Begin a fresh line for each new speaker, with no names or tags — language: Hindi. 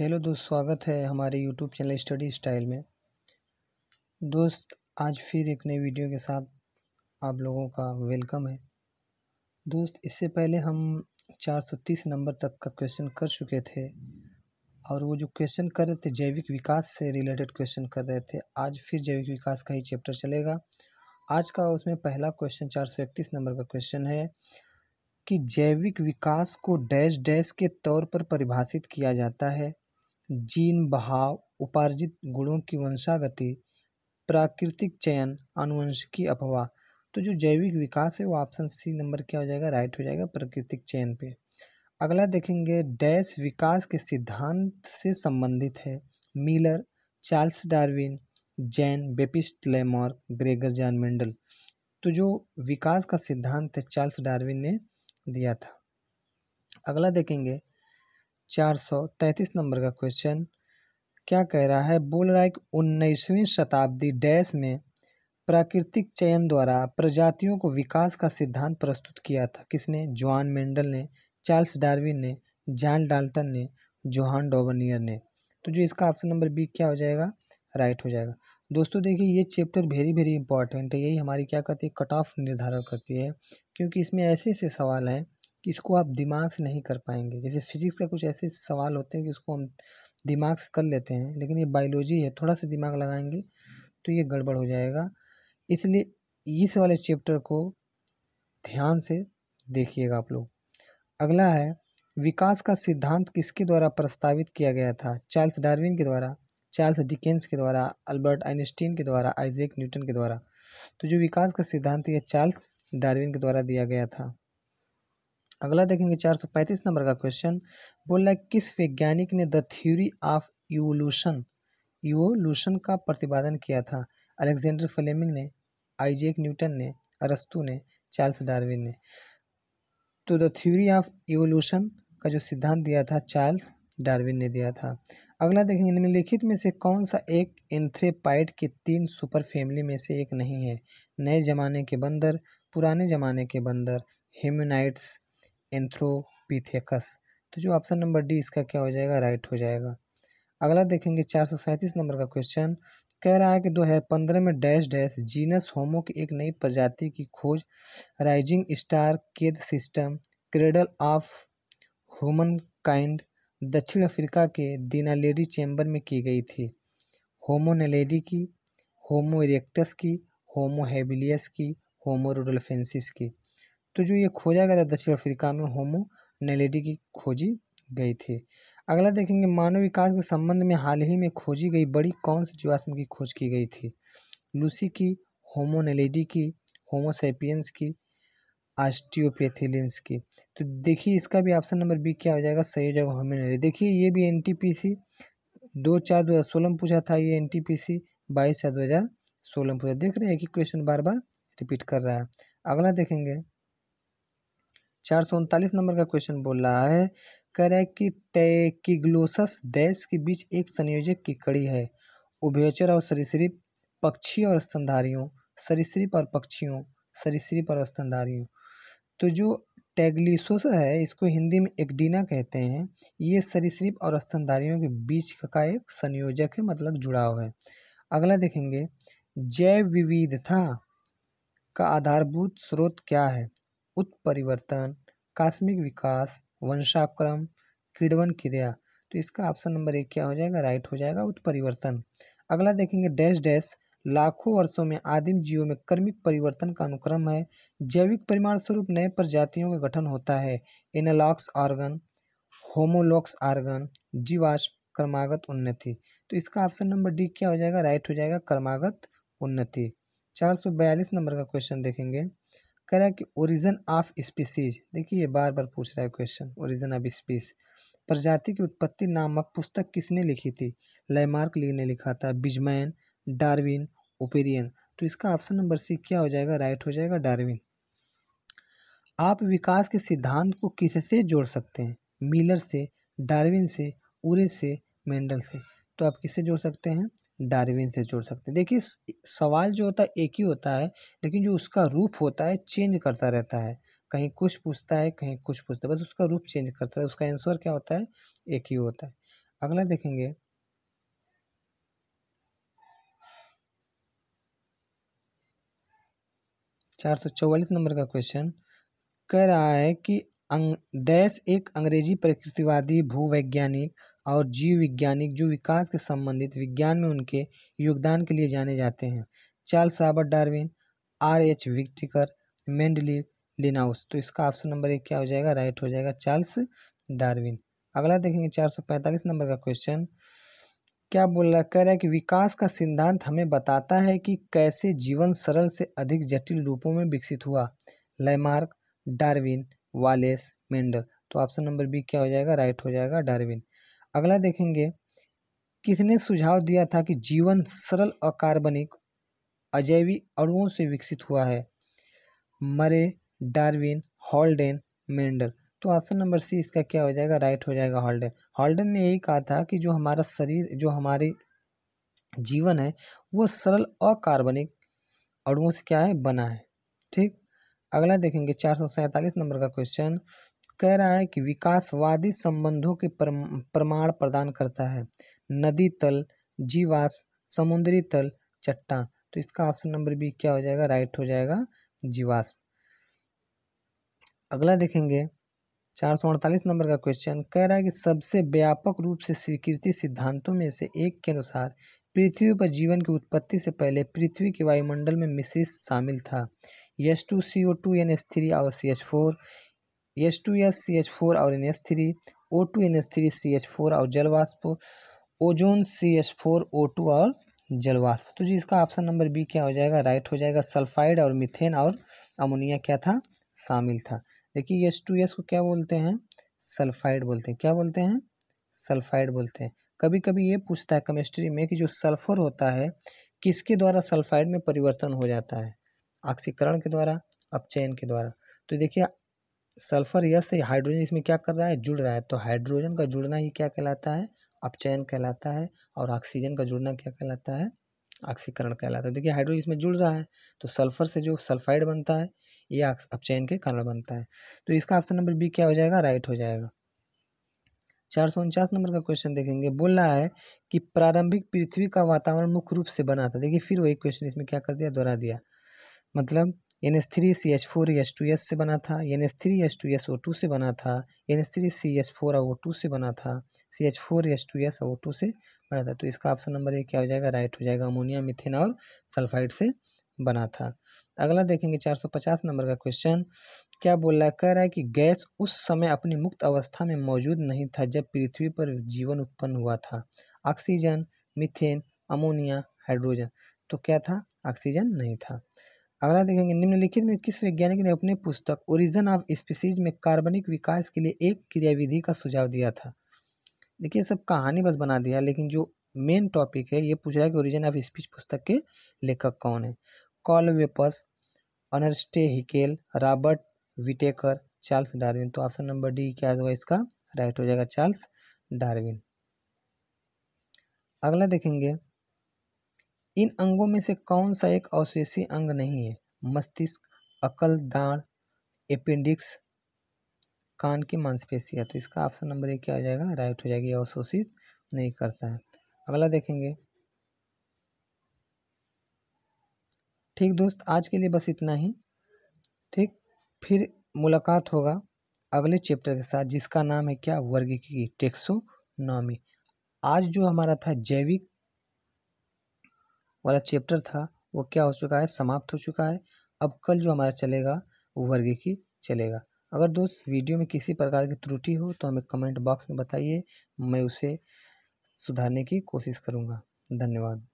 हेलो दोस्त, स्वागत है हमारे यूट्यूब चैनल स्टडी स्टाइल में। दोस्त, आज फिर एक नई वीडियो के साथ आप लोगों का वेलकम है। दोस्त, इससे पहले हम 430 नंबर तक का क्वेश्चन कर चुके थे और वो जो क्वेश्चन कर रहे थे जैविक विकास से रिलेटेड क्वेश्चन कर रहे थे। आज फिर जैविक विकास का ही चैप्टर चलेगा। आज का उसमें पहला क्वेश्चन 431 नंबर का क्वेश्चन है कि जैविक विकास को डैश डैश के तौर पर परिभाषित किया जाता है। जीन बहाव, उपार्जित गुणों की वंशागति, प्राकृतिक चयन, आनुवंशिकी अफवाह। तो जो जैविक विकास है वो ऑप्शन सी नंबर क्या हो जाएगा, राइट हो जाएगा, प्राकृतिक चयन पे। अगला देखेंगे, डैश विकास के सिद्धांत से संबंधित है। Miller, Charles Darwin, Jean Baptiste Lamarck, Gregor John Mendel. तो जो विकास का सिद्धांत है चार्ल्स डार्विन ने दिया था। अगला देखेंगे 433 नंबर का क्वेश्चन क्या कह रहा है, बोल रहा है कि 19वीं शताब्दी डैश में प्राकृतिक चयन द्वारा प्रजातियों को विकास का सिद्धांत प्रस्तुत किया था। किसने? जॉन मेंडल ने, चार्ल्स डार्विन ने, जॉन डाल्टन ने, जोहान डॉवर्नियर ने। तो जो इसका ऑप्शन नंबर बी क्या हो जाएगा, राइट हो जाएगा। दोस्तों देखिए, ये चैप्टर वेरी वेरी इंपॉर्टेंट है। यही हमारी क्या करती है, कट ऑफ निर्धारण करती है, क्योंकि इसमें ऐसे ऐसे सवाल हैं कि इसको आप दिमाग से नहीं कर पाएंगे। जैसे फिजिक्स का कुछ ऐसे सवाल होते हैं कि उसको हम दिमाग से कर लेते हैं, लेकिन ये बायोलॉजी है, थोड़ा सा दिमाग लगाएंगे तो ये गड़बड़ हो जाएगा। इसलिए इस वाले चैप्टर को ध्यान से देखिएगा आप लोग। अगला है, विकास का सिद्धांत किसके द्वारा प्रस्तावित किया गया था? चार्ल्स डार्विन के द्वारा, चार्ल्स डिकेंस के द्वारा, अल्बर्ट आइंस्टीन के द्वारा, आइजैक न्यूटन के द्वारा। तो जो विकास का सिद्धांत है चार्ल्स डार्विन के द्वारा दिया गया था। अगला देखेंगे 435 नंबर का क्वेश्चन, बोल रहा है किस वैज्ञानिक ने द थ्योरी ऑफ इवोल्यूशन का प्रतिपादन किया था? अलेक्जेंडर फ्लेमिंग ने, आइजैक न्यूटन ने, अरस्तू ने, चार्ल्स डार्विन ने। तो द थ्योरी ऑफ इवोल्यूशन का जो सिद्धांत दिया था चार्ल्स डार्विन ने दिया था। अगला देखेंगे, निम्नलिखित में से कौन सा एक एंथ्रेपाइड के 3 सुपर फैमिली में से एक नहीं है? नए जमाने के बंदर, पुराने जमाने के बंदर, हेम्यूनाइड्स, एंथ्रोपिथेकस। तो जो ऑप्शन नंबर डी इसका क्या हो जाएगा, राइट हो जाएगा। अगला देखेंगे 437 नंबर का क्वेश्चन कह रहा है कि 2015 में डैश डैश जीनस होमो की एक नई प्रजाति की खोज rising star cave system cradle of humankind दक्षिण अफ्रीका के दिनालेडी चैम्बर में की गई थी। होमो नेलेडी की, होमो इरेक्टस की, होमो हैबिलियस की, होमो रुडल्फेंसिस की। तो जो ये खोजा गया था दक्षिण अफ्रीका में, होमो नेलेडी की खोजी गई थी। अगला देखेंगे, मानव विकास के संबंध में हाल ही में खोजी गई बड़ी कौन सी जीवाश्म की खोज की गई थी? लूसी की, होमो नेलेडी की, होमो सैपियंस की, ऑस्टियोपेथिलिन्स की। तो देखिए इसका भी ऑप्शन नंबर बी क्या हो जाएगा, सही हो जाएगा, होमो नेलेडी। देखिए ये भी एनटीपीसी 2/4/2016 में पूछा था, ये एनटीपीसी 22/2016 में पूछा। देख रहे हैं कि क्वेश्चन बार बार रिपीट कर रहा है। अगला देखेंगे 439 नंबर का क्वेश्चन बोल रहा है, कह रहा है कि टैकिग्लोसस डैश के बीच एक संयोजक की कड़ी है। उभयचर और सरीसृप, पक्षी और स्तनधारियों, सरीसृप और पक्षियों, सरीसृप और स्तनधारियों। तो जो टैग्लिसोस है इसको हिंदी में एक्डिना कहते हैं। ये सरीसृप और स्तनधारियों के बीच का एक संयोजक है, मतलब जुड़ाव है। अगला देखेंगे, जैव विविधता का आधारभूत स्रोत क्या है? उत्परिवर्तन, आकस्मिक विकास, वंशाक्रम, किण्वन क्रिया। तो इसका ऑप्शन नंबर 1 क्या हो जाएगा, राइट हो जाएगा, उत्परिवर्तन। अगला देखेंगे, डैश डैश लाखों वर्षों में आदिम जीवों में क्रमिक परिवर्तन का अनुक्रम है। जैविक परिमाण स्वरूप नए प्रजातियों का गठन होता है। एनालॉग्स ऑर्गन, होमोलॉग्स ऑर्गन, जीवाश्म, क्रमागत उन्नति। तो इसका ऑप्शन नंबर डी क्या हो जाएगा, राइट हो जाएगा, क्रमागत उन्नति। 442 नंबर का क्वेश्चन देखेंगे, कह रहा है कि ओरिजिन ऑफ स्पीसीज। देखिए ये बार बार पूछ रहा है क्वेश्चन, ओरिजिन ऑफ स्पीस, प्रजाति की उत्पत्ति नामक पुस्तक किसने लिखी थी? लैमार्क ली ने लिखा था, बिजमैन, डार्विन, ओपेरियन। तो इसका ऑप्शन नंबर सी क्या हो जाएगा, राइट हो जाएगा, डार्विन। आप विकास के सिद्धांत को किससे जोड़ सकते हैं? मिलर से, डार्विन से, उरे से, मेंडल से। तो आप किससे जोड़ सकते हैं? डार्विन से जोड़ सकते हैं। देखिए सवाल जो होता है एक ही होता है, लेकिन जो उसका रूप होता है चेंज करता रहता है। कहीं कुछ पूछता है, कहीं कुछ पूछता है, बस उसका रूप चेंज करता है, उसका आंसर क्या होता है, एक ही होता है। अगला देखेंगे 444 नंबर का क्वेश्चन कह रहा है कि डैश एक अंग्रेजी प्रकृतिवादी भूवैज्ञानिक और जीव वैज्ञानिक जो विकास के संबंधित विज्ञान में उनके योगदान के लिए जाने जाते हैं। Charles Robert Darwin, R.H. Whittaker, Mendeleev, Linnaeus. तो इसका ऑप्शन नंबर 1 क्या हो जाएगा? राइट हो जाएगा, चार्ल्स डार्विन। अगला देखेंगे 445 नंबर का क्वेश्चन क्या बोल रहा है? कह रहा है कि विकास का सिद्धांत हमें बताता है कि कैसे जीवन सरल से अधिक जटिल रूपों में विकसित हुआ। Lamarck, Darwin, wireless, Mendel. तो ऑप्शन नंबर बी क्या हो जाएगा? राइट हो जाएगा, डार्विन। अगला देखेंगे किसने सुझाव दिया था कि जीवन सरल अकार्बनिक अजैविक अणुओं से विकसित हुआ है। मरे, डार्विन, हॉल्डेन, मेंडल। तो ऑप्शन नंबर सी इसका क्या हो जाएगा? राइट हो जाएगा, हॉल्डेन। हॉल्डेन ने यही कहा था कि जो हमारा शरीर जो हमारे जीवन है वो सरल अकार्बनिक अणुओं से क्या है? बना है। ठीक। अगला देखेंगे 447 नंबर का क्वेश्चन कह रहा है कि विकासवादी संबंधों के प्रमाण प्रदान करता है। नदी तल, जीवाश्म, समुद्री तल, चट्टान। तो इसका ऑप्शन नंबर बी क्या हो जाएगा? राइट हो जाएगा, जीवाश्म। अगला देखेंगे 448 नंबर का क्वेश्चन कह रहा है कि सबसे व्यापक रूप से स्वीकृत सिद्धांतों में से एक के अनुसार पृथ्वी पर जीवन की उत्पत्ति से पहले पृथ्वी के वायुमंडल में मिश्रित शामिल था। H2CO2 NH3 और CH4, H2S CH4 और NH3, O2 NH3 CH4 और जलवाष्प, ओजोन CH4 O2 और जलवाष्प। तो जी इसका ऑप्शन नंबर बी क्या हो जाएगा? राइट हो जाएगा, सल्फाइड और मीथेन और अमोनिया क्या था? शामिल था। देखिए H2S को क्या बोलते हैं? सल्फाइड बोलते हैं। क्या बोलते हैं? सल्फाइड बोलते हैं। कभी कभी ये पूछता है केमिस्ट्री में कि जो सल्फर होता है किसके द्वारा सल्फाइड में परिवर्तन हो जाता है? ऑक्सीकरण के द्वारा, अपचयन के द्वारा। तो देखिए सल्फर यस है, हाइड्रोजन इसमें क्या कर रहा है? जुड़ रहा है। तो हाइड्रोजन का जुड़ना ही क्या कहलाता है? अपचयन कहलाता है। और ऑक्सीजन का जुड़ना क्या कहलाता है? ऑक्सीकरण कहलाता है। देखिए हाइड्रोजन इसमें जुड़ रहा है तो सल्फर से जो सल्फाइड बनता है ये अपचयन के कारण बनता है। तो इसका ऑप्शन नंबर बी क्या हो जाएगा? राइट हो जाएगा। 449 नंबर का क्वेश्चन देखेंगे बोल रहा है कि प्रारंभिक पृथ्वी का वातावरण मुख्य रूप से बना था। देखिए फिर वही क्वेश्चन इसमें क्या कर दिया? दोहरा दिया। मतलब NH3 CH4 H2S से बना था, NH3 H2S O2 से बना था, NH3 CH4 O2 से बना था, CH4 H2S O2 से बना था। तो इसका ऑप्शन नंबर 1 क्या हो जाएगा? राइट हो जाएगा, अमोनिया, मीथेन और सल्फाइड से बना था। अगला देखेंगे 450 नंबर का क्वेश्चन क्या बोल रहा है? कह रहा है कि गैस उस समय अपनी मुक्त अवस्था में मौजूद नहीं था जब पृथ्वी पर जीवन उत्पन्न हुआ था। Oxygen, methane, ammonia, hydrogen. तो क्या था? ऑक्सीजन नहीं था। अगला देखेंगे निम्नलिखित में किस वैज्ञानिक ने अपनी पुस्तक ओरिजिन ऑफ स्पीसीज में कार्बनिक विकास के लिए एक क्रियाविधि का सुझाव दिया था। देखिए सब कहानी बस बना दिया लेकिन जो मेन टॉपिक है ये पूछ रहा है कि ओरिजिन ऑफ स्पीच पुस्तक के लेखक कौन है। Carl Woese, Ernst Haeckel, Robert Whittaker, Charles Darwin. तो ऑप्शन नंबर डी क्या होगा इसका? राइट हो जाएगा, चार्ल्स डार्विन। अगला देखेंगे इन अंगों में से कौन सा एक अवशेषी अंग नहीं है? मस्तिष्क, अकल, दाढ़, एपेंडिक्स, कान की मांसपेशियां। तो इसका ऑप्शन नंबर 1 क्या हो जाएगा? राइट हो जाएगी, अवशोषित नहीं करता है। अगला देखेंगे। ठीक दोस्त आज के लिए बस इतना ही। ठीक, फिर मुलाकात होगा अगले चैप्टर के साथ जिसका नाम है क्या? वर्गीकी, टेक्सोनॉमी। आज जो हमारा था जैविक वाला चैप्टर था वो क्या हो चुका है? समाप्त हो चुका है। अब कल जो हमारा चलेगा वो वर्गीकी चलेगा। अगर दोस्त वीडियो में किसी प्रकार की त्रुटि हो तो हमें कमेंट बॉक्स में बताइए, मैं उसे सुधारने की कोशिश करूँगा। धन्यवाद।